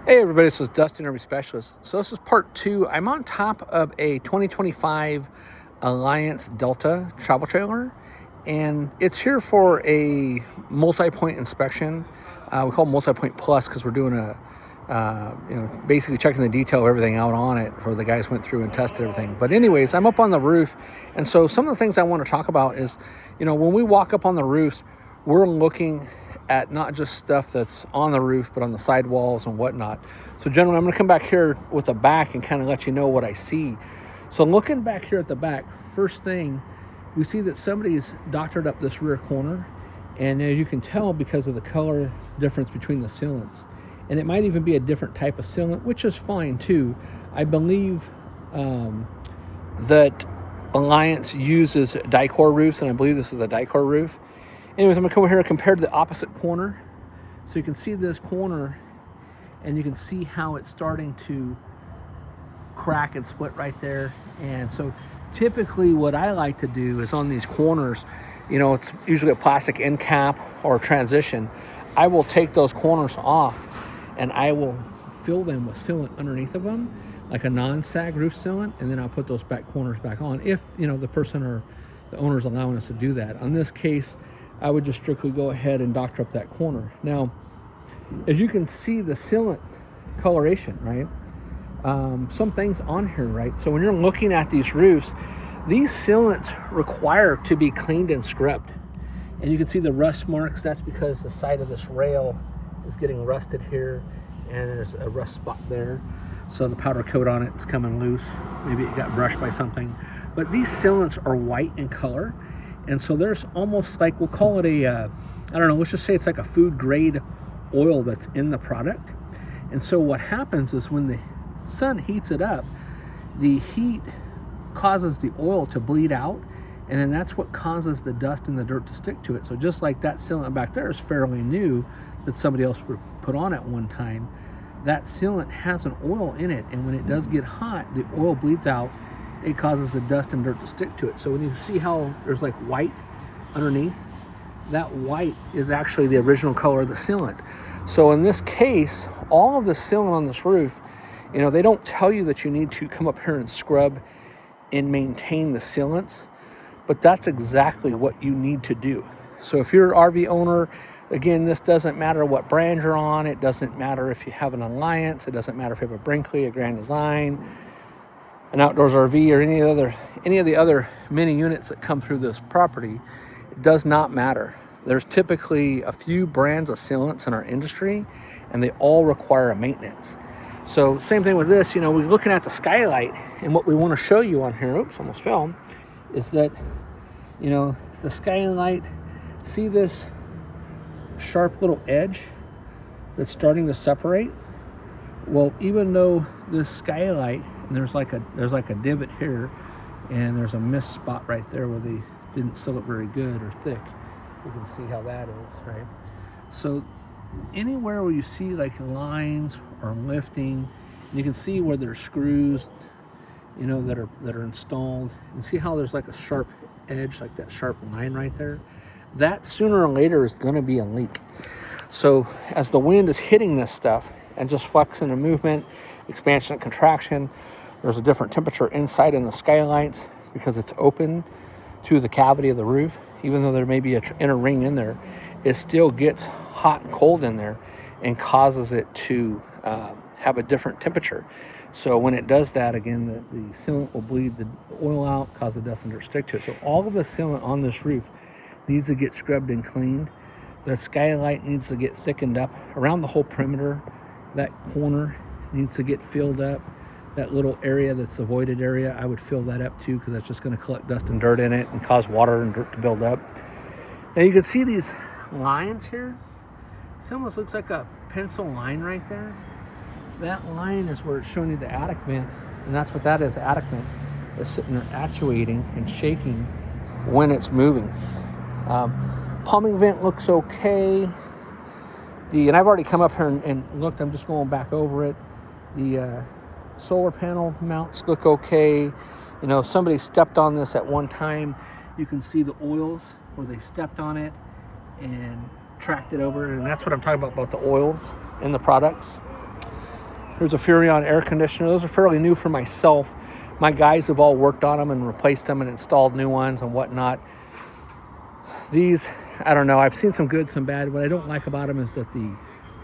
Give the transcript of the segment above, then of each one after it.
Hey everybody, this is Dustin, Urban Specialist. So this is part two. I'm on top of a 2025 Alliance Delta travel trailer, and it's here for a multi-point inspection. We call it multi-point plus because we're doing basically checking the detail of everything out on it, where the guys went through and tested everything. But anyways, I'm up on the roof, and so some of the things I want to talk about is, when we walk up on the roofs, we're looking at not just stuff that's on the roof, but on the sidewalls and whatnot. So generally, I'm going to come back here with the back and kind of let you know what I see. So looking back here at the back, first thing, we see that somebody's doctored up this rear corner. And as you can tell, because of the color difference between the sealants, and it might even be a different type of sealant, which is fine too. I believe that Alliance uses Dicor roofs, and I believe this is a Dicor roof. Anyways, I'm gonna come over here and compare to the opposite corner. So you can see this corner, and you can see how it's starting to crack and split right there. And so typically what I like to do is on these corners, it's usually a plastic end cap or a transition. I will take those corners off and I will fill them with sealant underneath of them, like a non-sag roof sealant, and then I'll put those back corners back on if, the person or the owner is allowing us to do that. On this case, I would just strictly go ahead and doctor up that corner. Now, as you can see the sealant coloration, right? Some things on here, right? So when you're looking at these roofs, these sealants require to be cleaned and scrubbed. And you can see the rust marks. That's because the side of this rail is getting rusted here, and there's a rust spot there. So the powder coat on it is coming loose. Maybe it got brushed by something. But these sealants are white in color. And so there's almost like, we'll call it let's just say it's like a food grade oil that's in the product. And so what happens is when the sun heats it up, the heat causes the oil to bleed out, and then that's what causes the dust and the dirt to stick to it. So just like that sealant back there is fairly new that somebody else put on at one time, that sealant has an oil in it, and when it does get hot, the oil bleeds out. It causes the dust and dirt to stick to it. So when you see how there's like white underneath, that white is actually the original color of the sealant. So in this case, all of the sealant on this roof, they don't tell you that you need to come up here and scrub and maintain the sealants, but that's exactly what you need to do. So if you're an RV owner, again, this doesn't matter what brand you're on. It doesn't matter if you have an Alliance. It doesn't matter if you have a Brinkley, a Grand Design, an Outdoors RV, or any of the other mini units that come through this property. It does not matter. There's typically a few brands of sealants in our industry, and they all require a maintenance. So same thing with this, we're looking at the Skylight, and what we want to show you on here, almost fell, is that, the Skylight, see this sharp little edge that's starting to separate? Well, even though this Skylight, and there's like a divot here, and there's a mist spot right there where they didn't seal it very good or thick. You can see how that is, right? So anywhere where you see like lines or lifting, you can see where there's screws, that are installed. You see how there's like a sharp edge, like that sharp line right there? That sooner or later is going to be a leak. So as the wind is hitting this stuff and just flexing and movement, expansion and contraction, there's a different temperature inside in the Skylights because it's open to the cavity of the roof. Even though there may be an inner ring in there, it still gets hot and cold in there and causes it to have a different temperature. So when it does that, again, the sealant will bleed the oil out, cause the dust and dirt to stick to it. So all of the sealant on this roof needs to get scrubbed and cleaned. The Skylight needs to get thickened up around the whole perimeter. That corner needs to get filled up. That little area that's the voided area, I would fill that up too, because that's just going to collect dust and dirt in it and cause water and dirt to build up. Now you can see these lines here. This almost looks like a pencil line right there. That line is where it's showing you the attic vent, and that's what that is. The attic vent is sitting there actuating and shaking when it's moving. Plumbing vent looks okay. And I've already come up here and looked. I'm just going back over it. The solar panel mounts look okay. Somebody stepped on this at one time. You can see the oils where they stepped on it and tracked it over, and that's what I'm talking about the oils in the products. Here's a Furrion air conditioner. Those are fairly new for myself. My guys have all worked on them and replaced them and installed new ones and whatnot. These, I don't know, I've seen some good, some bad. What I don't like about them is that the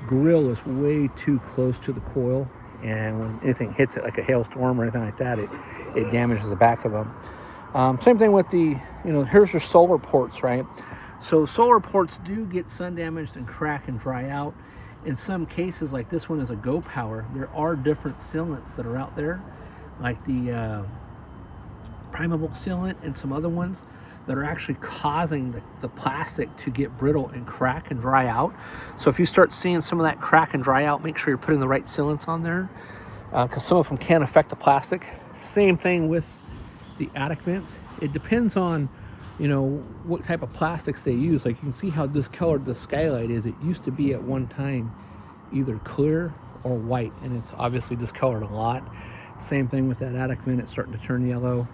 grill is way too close to the coil, and when anything hits it, like a hailstorm or anything like that, it damages the back of them. Same thing with the, here's your solar ports, right? So solar ports do get sun damaged and crack and dry out. In some cases, like this one is a Go Power, there are different sealants that are out there, like the primable sealant and some other ones that are actually causing the plastic to get brittle and crack and dry out. So if you start seeing some of that crack and dry out, make sure you're putting the right sealants on there, because some of them can affect the plastic. Same thing with the attic vents. It depends on what type of plastics they use. Like you can see how discolored the Skylight is. It used to be at one time either clear or white, and it's obviously discolored a lot. Same thing with that attic vent, it's starting to turn yellow.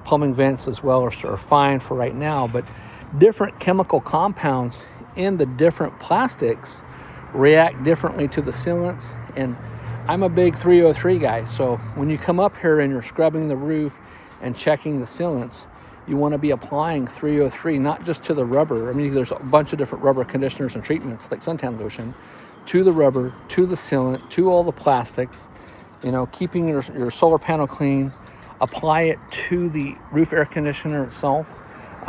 Plumbing vents as well are fine for right now, but different chemical compounds in the different plastics react differently to the sealants. And I'm a big 303 guy, so when you come up here and you're scrubbing the roof and checking the sealants, you want to be applying 303, not just to the rubber. I mean, there's a bunch of different rubber conditioners and treatments like suntan lotion, to the rubber, to the sealant, to all the plastics, keeping your solar panel clean. Apply it to the roof air conditioner itself.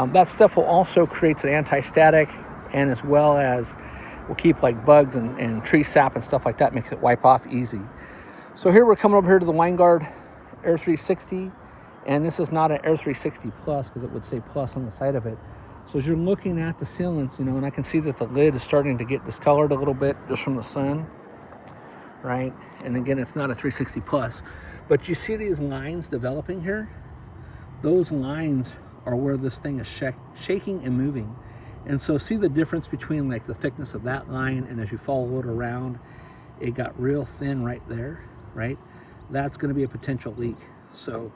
That stuff will also create an anti-static, and as well as will keep like bugs and tree sap and stuff like that, makes it wipe off easy. So here we're coming over here to the Winegard Air 360, and this is not an Air 360 Plus because it would say Plus on the side of it. So as you're looking at the sealants, and I can see that the lid is starting to get discolored a little bit just from the sun, right? And again, it's not a 360 Plus. But you see these lines developing here? Those lines are where this thing is shaking and moving. And so see the difference between like the thickness of that line, and as you follow it around, it got real thin right there, right? That's gonna be a potential leak. So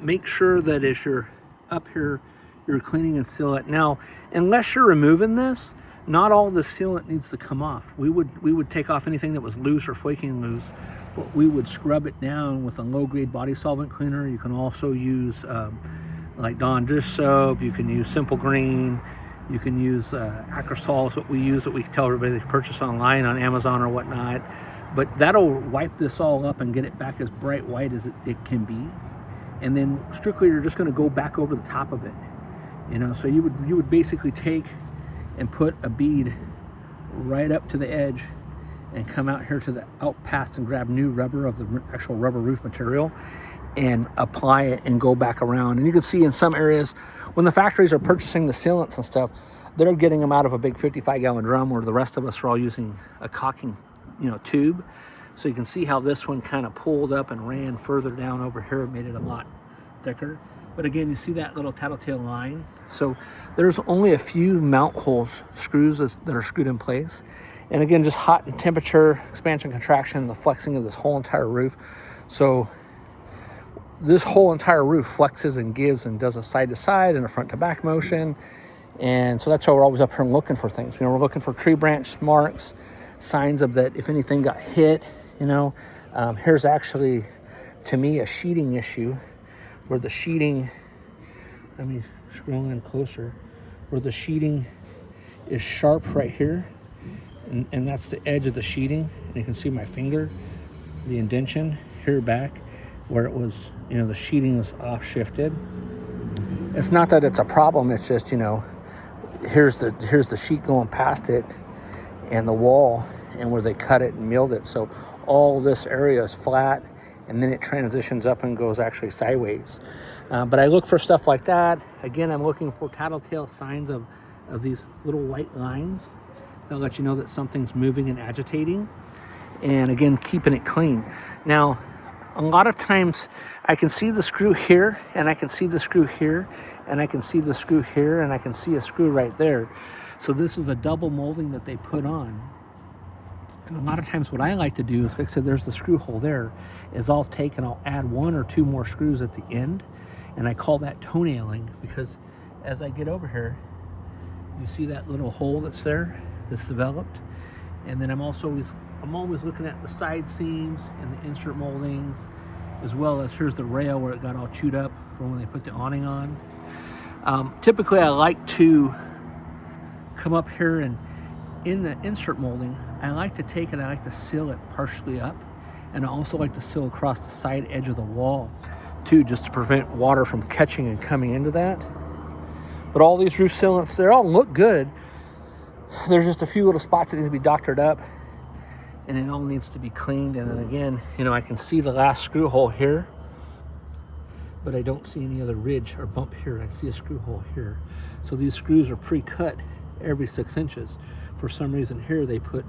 make sure that as you're up here, you're cleaning and seal it. Now, unless you're removing this, not all the sealant needs to come off. We would take off anything that was loose or flaking loose, but we would scrub it down with a low-grade body solvent cleaner. You can also use like Dawn dish soap. You can use Simple Green. You can use Acrosol is what we use, that we tell everybody to purchase online on Amazon or whatnot. But that'll wipe this all up and get it back as bright white as it can be. And then strictly, you're just going to go back over the top of it. So you would basically take and put a bead right up to the edge and come out here to the out pass and grab new rubber of the actual rubber roof material and apply it and go back around. And you can see in some areas when the factories are purchasing the sealants and stuff, they're getting them out of a big 55-gallon drum, where the rest of us are all using a caulking tube. So you can see how this one kind of pulled up and ran further down over here, made it a lot thicker. But again, you see that little tattletale line. So there's only a few mount holes, screws that are screwed in place. And again, just hot and temperature, expansion, contraction, the flexing of this whole entire roof. So this whole entire roof flexes and gives and does a side to side and a front to back motion. And so that's why we're always up here looking for things. We're looking for tree branch marks, signs of that if anything got hit. Here's actually, to me, a sheeting issue, where the sheeting, let me scroll in closer, where the sheeting is sharp right here, and that's the edge of the sheeting. And you can see my finger, the indentation here back, where it was, the sheeting was off shifted. It's not that it's a problem, it's just, here's the sheet going past it and the wall, and where they cut it and milled it. So all this area is flat, and then it transitions up and goes actually sideways. But I look for stuff like that. Again, I'm looking for tattletale signs of these little white lines that let you know that something's moving and agitating. And again, keeping it clean. Now, a lot of times I can see the screw here, and I can see the screw here, and I can see the screw here, and I can see a screw right there. So this is a double molding that they put on. And a lot of times what I like to do is, like I said, there's the screw hole there, is I'll take and I'll add 1 or 2 more screws at the end, and I call that toenailing, because as I get over here, you see that little hole that's there, that's developed, And then I'm always looking at the side seams and the insert moldings, as well as here's the rail where it got all chewed up from when they put the awning on. Typically I like to come up here and in the insert molding, I like to take it, I like to seal it partially up, and I also like to seal across the side edge of the wall too, just to prevent water from catching and coming into that. But all these roof sealants, they all look good. There's just a few little spots that need to be doctored up, and it all needs to be cleaned. And then again, you know, I can see the last screw hole here, but I don't see any other ridge or bump here. I see a screw hole here. So these screws are pre-cut every 6 inches. For some reason here they put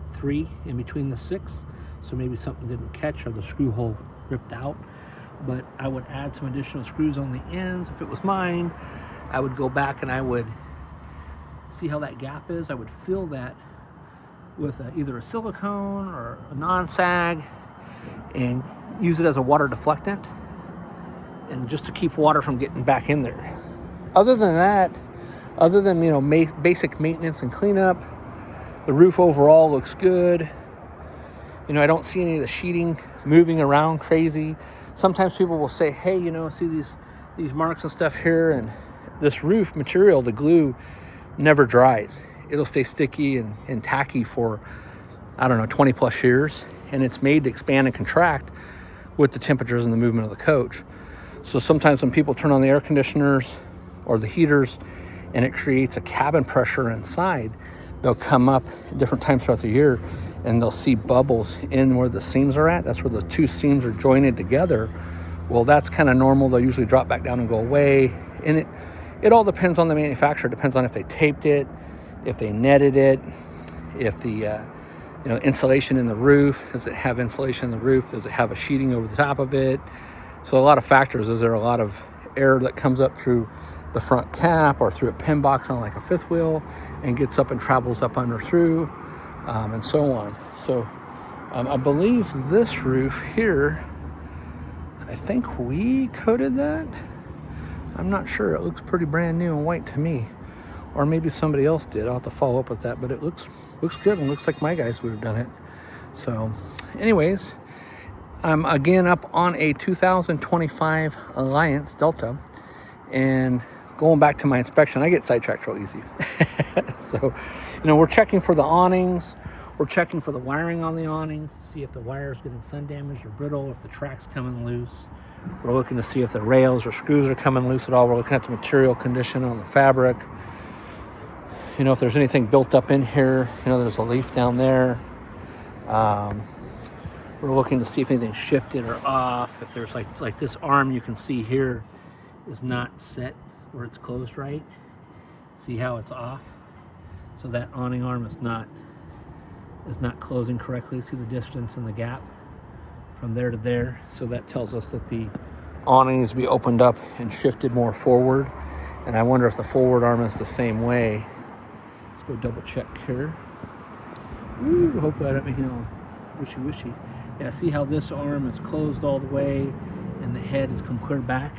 3 in between the 6, so maybe something didn't catch or the screw hole ripped out. But I would add some additional screws on the ends. If it was mine, I would go back and I would see how that gap is. I would fill that with either a silicone or a non-sag and use it as a water deflectant, and just to keep water from getting back in there. Other than that, other than, you know, basic maintenance and cleanup, the roof overall looks good. You know, I don't see any of the sheeting moving around crazy. Sometimes people will say, hey, you know, see these marks and stuff here, and this roof material, the glue, never dries. It'll stay sticky and tacky for, I don't know, 20 plus years. And it's made to expand and contract with the temperatures and the movement of the coach. So sometimes when people turn on the air conditioners or the heaters and it creates a cabin pressure inside, they'll come up at different times throughout the year and they'll see bubbles in where the seams are at. That's where the two seams are jointed together. Well, that's kind of normal. They'll usually drop back down and go away. And it all depends on the manufacturer. It depends on if they taped it, if they netted it, if the insulation in the roof, does it have insulation in the roof? Does it have a sheeting over the top of it? So a lot of factors. Is there a lot of air that comes up through the front cap or through a pin box on like a fifth wheel and gets up and travels up under through, and so on. So I believe this roof here, I think we coated that. I'm not sure. It looks pretty brand new and white to me, or maybe somebody else did. I'll have to follow up with that, but it looks good and looks like my guys would have done it. So anyways, I'm again up on a 2025 Alliance Delta, and going back to my inspection, I get sidetracked real easy. So, we're checking for the awnings. We're checking for the wiring on the awnings to see if the wire is getting sun damaged or brittle, if the track's coming loose. We're looking to see if the rails or screws are coming loose at all. We're looking at the material condition on the fabric. If there's anything built up in here, there's a leaf down there. We're looking to see if anything's shifted or off. If there's like this arm you can see here is not set where it's closed right. See how it's off? So that awning arm is not closing correctly. See the distance and the gap from there to there. So that tells us that the awning needs to be opened up and shifted more forward. And I wonder if the forward arm is the same way. Let's go double check here. Ooh, hopefully I don't make it all wishy-wishy. Yeah, see how this arm is closed all the way and the head has come clear back,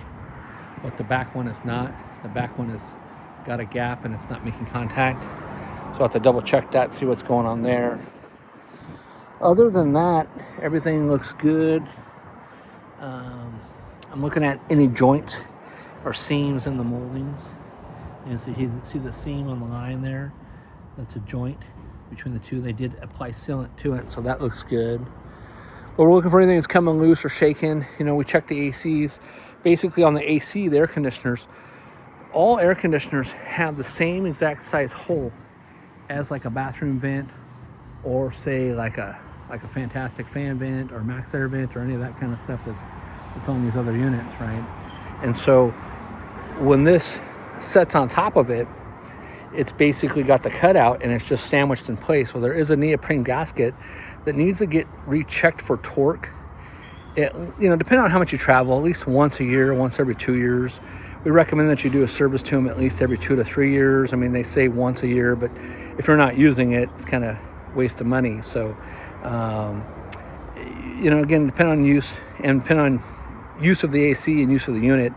but the back one is not. The back one has got a gap and it's not making contact. So I have to double check that, see what's going on there. Other than that, everything looks good. I'm looking at any joints or seams in the moldings. You see the seam on the line there? That's a joint between the two. They did apply sealant to it, so that looks good. But we're looking for anything that's coming loose or shaking. We check the ACs. Basically on the AC, the air conditioners, all air conditioners have the same exact size hole as like a bathroom vent, or say like a Fantastic fan vent or Max Air vent or any of that kind of stuff that's on these other units, right? And so when this sets on top of it, it's basically got the cutout and it's just sandwiched in place. Well, there is a neoprene gasket that needs to get rechecked for torque. Depending on how much you travel, at least once a year, once every 2 years. We recommend that you do a service to them at least every 2 to 3 years. I mean, they say once a year, but if you're not using it, it's kind of waste of money. So, again, depending on use and depending on use of the AC and use of the unit,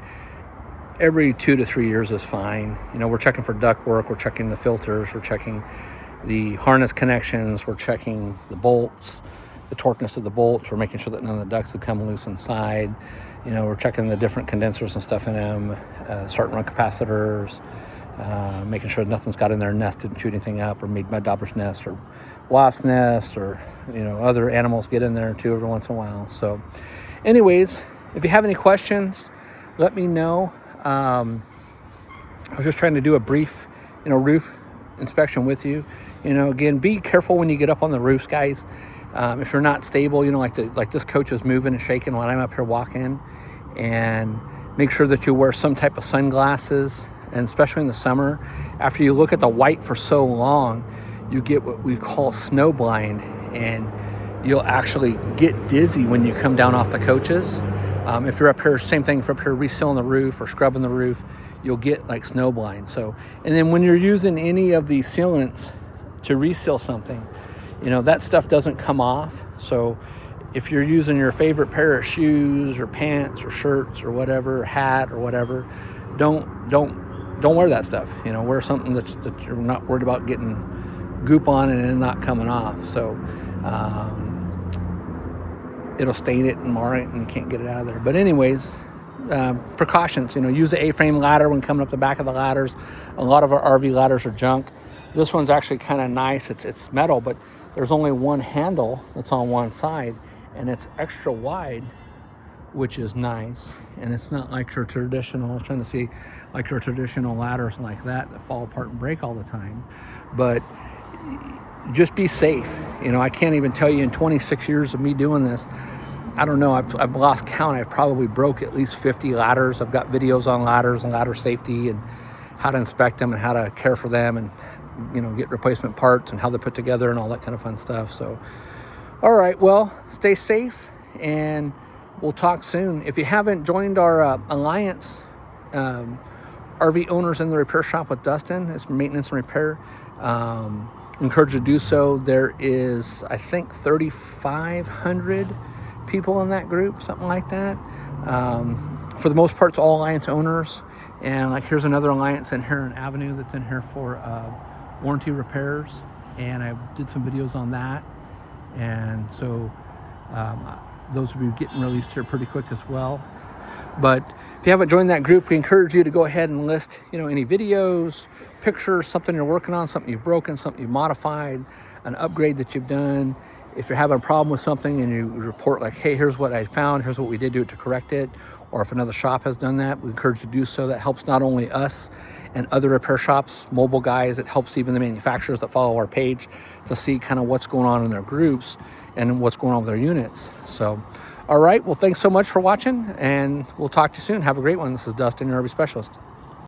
every 2 to 3 years is fine. We're checking for duct work, we're checking the filters, we're checking, the harness connections. We're checking the bolts, the torqueness of the bolts. We're making sure that none of the ducts have come loose inside. You know, we're checking the different condensers and stuff in them, starting run capacitors, making sure nothing's got in there nested and chew anything up, or made mud dauber's nest or wasp nests, or, you know, other animals get in there too every once in a while. So anyways, if you have any questions, let me know. I was just trying to do a brief, you know, roof inspection with you. You know, again, be careful when you get up on the roofs, guys. If you're not stable, you know, like this coach is moving and shaking when I'm up here walking, and make sure that you wear some type of sunglasses, and especially in the summer, after you look at the white for so long, you get what we call snow blind, and you'll actually get dizzy when you come down off the coaches. If you're up here, same thing, if you're up here resealing the roof or scrubbing the roof, you'll get like snow blind. So, and then when you're using any of the sealants to reseal something, you know, that stuff doesn't come off. So if you're using your favorite pair of shoes or pants or shirts or whatever, hat or whatever, don't wear that stuff. You know, wear something that you're not worried about getting goop on and it not coming off. So it'll stain it and mar it and you can't get it out of there. But anyways, precautions, you know, use the A-frame ladder when coming up the back of the ladders. A lot of our RV ladders are junk. This one's actually kind of nice. It's metal, but there's only one handle that's on one side, and it's extra wide, which is nice. And it's not like your traditional, I was trying to see, like your traditional ladders like that fall apart and break all the time. But just be safe. You know, I can't even tell you, in 26 years of me doing this, I don't know, I've lost count. I've probably broke at least 50 ladders. I've got videos on ladders and ladder safety and how to inspect them and how to care for them, and, you know, get replacement parts and how they're put together and all that kind of fun stuff. So, all right, well, stay safe, and we'll talk soon. If you haven't joined our Alliance, RV Owners in the Repair Shop with Dustin, it's maintenance and repair, encourage you to do so. There is, I think, 3,500 people in that group, something like that. For the most part, it's all Alliance owners. And like, here's another Alliance in here, an Avenue that's in here for warranty repairs, and I did some videos on that. And so those will be getting released here pretty quick as well. But if you haven't joined that group, we encourage you to go ahead and list, you know, any videos, pictures, something you're working on, something you've broken, something you've modified, an upgrade that you've done. If you're having a problem with something and you report like, hey, here's what I found, here's what we did to correct it, or if another shop has done that, we encourage you to do so. That helps not only us and other repair shops, mobile guys, it helps even the manufacturers that follow our page to see kind of what's going on in their groups and what's going on with their units. So, all right, well, thanks so much for watching, and we'll talk to you soon. Have a great one. This is Dustin, your RV Specialist.